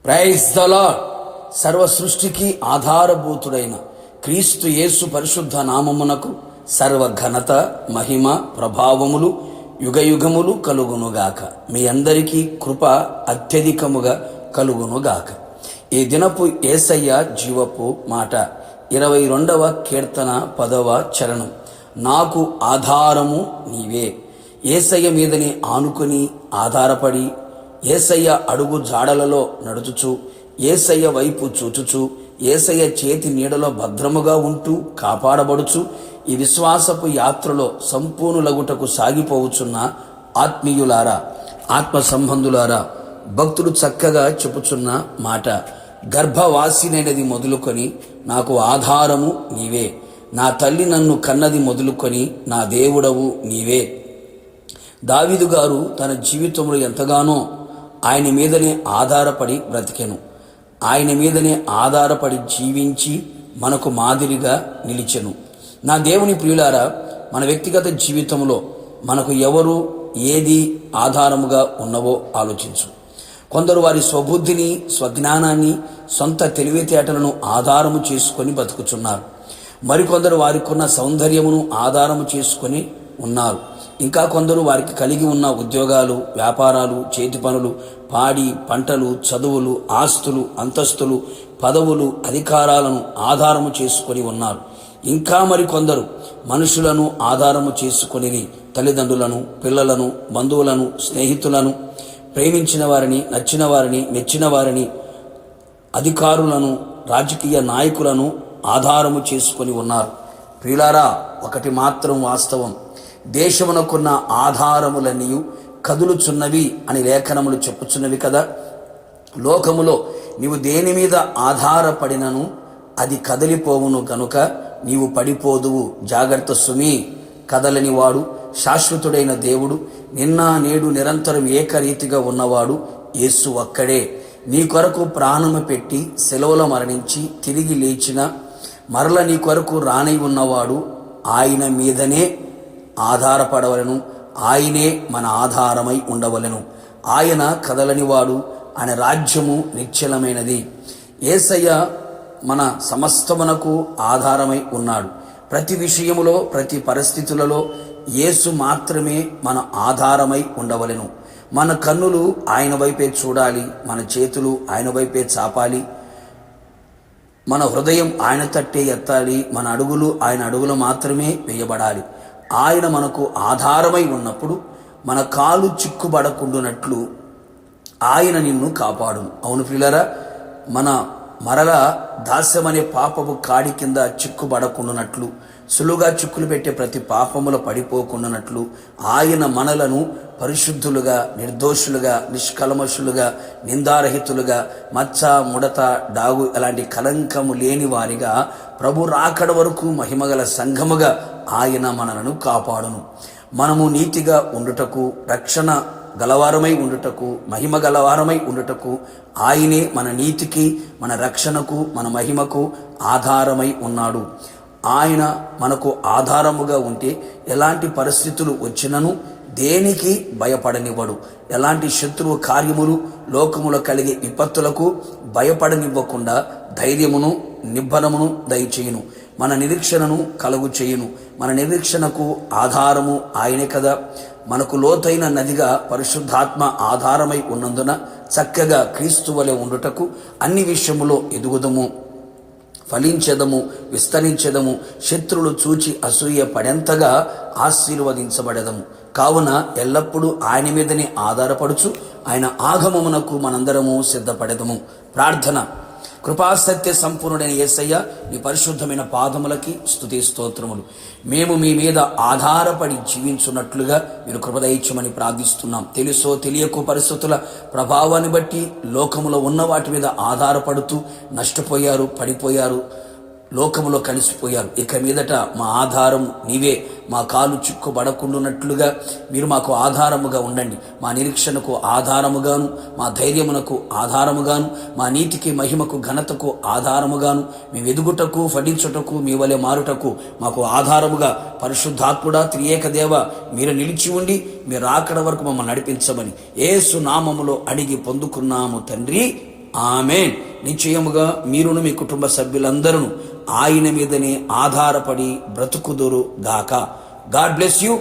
Praise the lord. సర్వ సృష్టికి ఆధారభూతుడైన క్రీస్తు యేసు పరిశుద్ధ నామమునకు సర్వ ఘనత, మహిమ, ప్రభావములు యుగయుగములు కలుగునుగాక. మీ అందరికీ కృప అత్యధికముగా కలుగునుగాక. ఈ దినపు యేసయ్య జీవపు మాట 22వ కీర్తన 10వ చరణం. నాకు ఆధారము నీవే. యేసయ్య మీదని ఆనుకొని ఆధారపడి యేసయ్య అడుగు జాడలలో నడుచుచు యేసయ్య వైపు చూచుచు యేసయ్య చేతి నీడలో భద్రముగా ఉంటూ కాపాడబడుచు ఈ విశ్వాసపు యాత్రలో సంపూర్ణులగుటకు సాగిపోవచ్చున్న ఆత్మీయులారా, ఆత్మ సంబంధులారా, భక్తుడు చక్కగా చెప్పుచున్న మాట, గర్భవాసినైనది మొదలుకొని నాకు ఆధారము నీవే, నా తల్లి నన్ను కన్నది మొదలుకొని నా దేవుడవు నీవే. దావీదు గారు తన జీవితంలో ఎంతగానో ఆయన మీదనే ఆధారపడి బ్రతికెను. ఆయన మీదనే ఆధారపడి జీవించి మనకు మాదిరిగా నిలిచెను. నా దేవుని ప్రియులారా, మన వ్యక్తిగత జీవితంలో మనకు ఎవరు ఏది ఆధారముగా ఉన్నవో ఆలోచించు. కొందరు వారి స్వబుద్ధిని, స్వజ్ఞానాన్ని, సొంత తెలివితేటలను ఆధారము చేసుకొని బతుకుచున్నారు. మరికొందరు వారికున్న సౌందర్యమును ఆధారము చేసుకొని ఉన్నారు. ఇంకా కొందరు వారికి కలిగి ఉన్న ఉద్యోగాలు, వ్యాపారాలు, చేతి పనులు, పాడి పంటలు, చదువులు, ఆస్తులు, అంతస్తులు, పదవులు, అధికారాలను ఆధారము చేసుకొని ఉన్నారు. ఇంకా మరికొందరు మనుషులను ఆధారము చేసుకొని తల్లిదండ్రులను, పిల్లలను, బంధువులను, స్నేహితులను, ప్రేమించిన వారిని, నచ్చిన వారిని, మెచ్చిన వారిని, అధికారులను, రాజకీయ నాయకులను ఆధారము చేసుకొని ఉన్నారు. ప్రియులారా, ఒకటి మాత్రం వాస్తవం, దేశమునకున్న ఆధారములన్నీ కదులుచున్నవి అని లేఖనములు చెప్పుచున్నవి కదా. లోకములో నీవు దేని మీద ఆధారపడినను అది కదిలిపోవును గనుక నీవు పడిపోదువు. జాగ్రత్త సుమి. కదలని వాడు శాశ్వతుడైన దేవుడు, నిన్న నేడు నిరంతరం ఏకరీతిగా ఉన్నవాడు యేసు ఒక్కడే. నీ కొరకు ప్రాణము పెట్టి సెలవులో మరణించి తిరిగి లేచిన మరల నీ కొరకు రానై ఉన్నవాడు ఆయన మీదనే ఆధారపడవలను. ఆయనే మన ఆధారమై ఉండవలను. ఆయన కదలనివాడు, ఆయన రాజ్యము నిశ్చలమైనది. యేసయ్య మన సమస్తమునకు ఆధారమై ఉన్నాడు. ప్రతి విషయములో, ప్రతి పరిస్థితులలో యేసు మాత్రమే మన ఆధారమై ఉండవలెను. మన కన్నులు ఆయన వైపే చూడాలి, మన చేతులు ఆయన వైపే చాపాలి, మన హృదయం ఆయన తట్టే ఎత్తాలి, మన అడుగులు ఆయన అడుగులు మాత్రమే వేయబడాలి. ఆయన మనకు ఆధారమై ఉన్నప్పుడు మన కాలు చిక్కుబడకుండునట్లు ఆయన నిన్ను కాపాడును. అవును ప్రియులారా, మన మరల దాస్యమనే పాపపు కాడి కింద చిక్కుబడకుండునట్లు, సులువుగా చిక్కులు పెట్టే ప్రతి పాపములో పడిపోకుండానట్లు ఆయన మనలను పరిశుద్ధులుగా, నిర్దోషులుగా, నిష్కల్మషులుగా, నిందారహితులుగా, మచ్చ, ముడత, డాగు ఎలాంటి కలంకము లేని వారిగా ప్రభు రాకడ వరకు మహిమగల సంఘముగా ఆయన మనలను కాపాడును. మనము నీతిగా ఉండుటకు, రక్షణ గలవారమై ఉండుటకు, మహిమ గలవారమై ఉండుటకు ఆయనే మన నీతికి, మన రక్షణకు, మన మహిమకు ఆధారమై ఉన్నాడు. ఆయన మనకు ఆధారముగా ఉంటే ఎలాంటి పరిస్థితులు వచ్చినను దేనికి భయపడనివ్వడు. ఎలాంటి శత్రువు కార్యములు, లోకములో కలిగే విపత్తులకు భయపడనివ్వకుండా ధైర్యమును, నిబ్బరమును దయచేయును. మన నిరీక్షణను కలుగు చేయును. మన నిరీక్షణకు ఆధారము ఆయనే కదా. మనకు లోతైన నదిగా పరిశుద్ధాత్మ ఆధారమై ఉన్నందున చక్కగా క్రీస్తు వలె ఉండుటకు అన్ని విషయములో ఎదుగుదము, ఫలించెదము, విస్తరించెదము, శత్రువులు చూచి అసూయ పడెంతగా ఆశీర్వదించబడెదము. కావున ఎల్లప్పుడూ ఆయన మీదనే ఆధారపడుచు ఆయన ఆగమమునకు మనందరము సిద్ధపడెదము. ప్రార్థన. కృపాసత్య సంపూర్ణుడైన యేసయ్య, నీ పరిశుద్ధమైన పాదములకి స్తుతి స్తోత్రములు. మేము మీ మీద ఆధారపడి జీవించున్నట్లుగా మీరు కృపదయించమని ప్రార్థిస్తున్నాం. తెలుసో తెలియకో పరిస్థితుల ప్రభావాన్ని బట్టి లోకములో ఉన్న వాటి మీద ఆధారపడుతూ నష్టపోయారు, పడిపోయారు, లోకములో కలిసిపోయారు. ఇక మీదట మా ఆధారం నీవే. మా కాలు చిక్కుబడకుండానట్లుగా మీరు మాకు ఆధారముగా ఉండండి. మా నిరీక్షణకు ఆధారముగాను, మా ధైర్యమునకు ఆధారముగాను, మా నీతికి, మహిమకు, ఘనతకు ఆధారముగాను, మేము ఎదుగుటకు, ఫలించుటకు, మీ వలె మారుటకు మాకు ఆధారముగా పరిశుద్ధాత్ముడా, త్రియేక దేవ మీరు నిలిచి ఉండి మీరు రాకడ వరకు మమ్మల్ని నడిపించమని యేసు నామములో అడిగి పొందుకున్నాము తండ్రి. ఆమేన్. నిశ్చయముగా మీరును మీ కుటుంబ సభ్యులందరూ ఆయన మీదనే ఆధారపడి బ్రతుకుదురు గాక. God bless you.